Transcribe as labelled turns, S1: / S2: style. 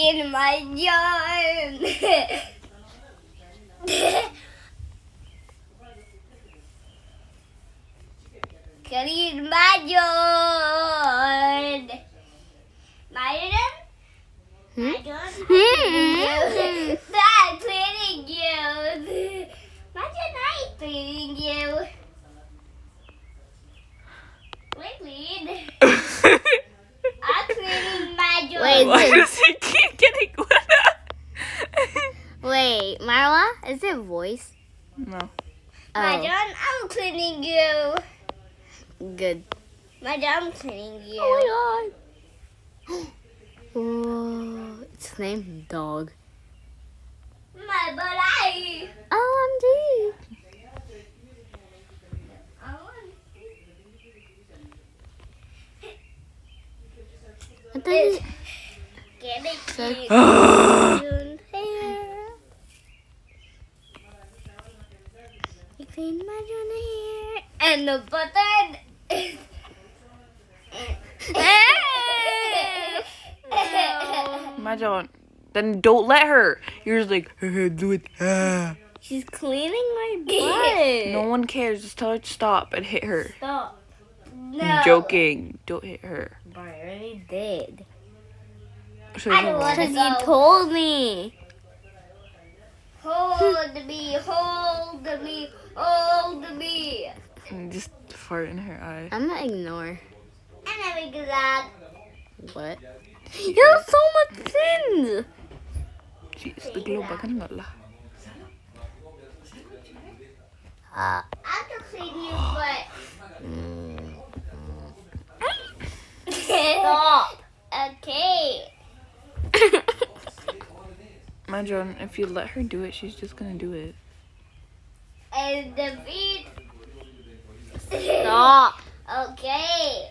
S1: Clean my yarn. Clean my yarn. Myron? Myron? I'm cleaning you. Myron, I'm cleaning you. We're clean. I'm cleaning my yarn.
S2: Why does he keep getting wet?
S3: Wait, Marla, is it voice?
S2: No.
S1: Myron, I'm cleaning you.
S3: Good.
S1: Myron, I'm cleaning you.
S3: Oh my god. Whoa, it's named Dog.
S1: My body.
S3: OMG. I thought it-
S1: Get it cute. You clean my hair. And the button is...
S2: Imagine. Then don't let her. You're just like, do it.
S3: She's cleaning my butt.
S2: No one cares. Just tell her to stop and hit her.
S1: Stop. No.
S2: I'm joking. Don't hit her.
S3: But I already did.
S2: So
S1: I don't want
S3: Because
S1: to
S3: you
S1: go.
S3: told me.
S1: Hold me, hold me, hold me.
S2: And just fart in her eye.
S3: I'm gonna ignore.
S1: And then we get that.
S3: What? You have so much sins.
S2: Jeez, the glow button nga lah.
S1: I can clean your butt. Stop. Okay.
S2: Imagine if you let her do it, she's just gonna do it.
S1: And the feet.
S3: Stop.
S1: Okay.